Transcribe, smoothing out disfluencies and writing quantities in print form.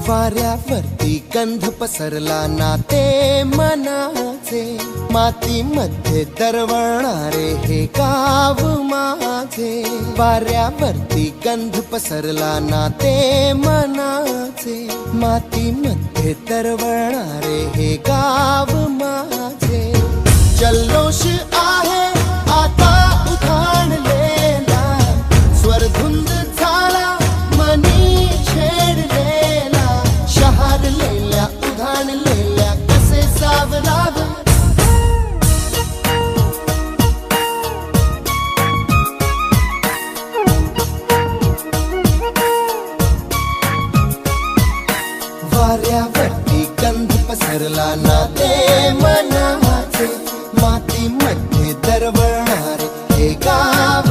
वाऱ्यावरती गंध पसरला नाते मनाचे, मातीमध्ये दरवळणारे हे गाव माझे. वाऱ्यावरती गंध पसरला नाते मनाचे, मातीमध्ये दरवळणारे हे गाव माझे. जल्लोष आहे आता उधाणलेला, स्वरधुंद झाला मनी छेडलेला. शहारलेल्या उधाणलेल्या कसे सावरावे, वाऱ्यावरती गंध पसरला नाते मनाचे, मातीमध्ये दरवळणारे हे गाव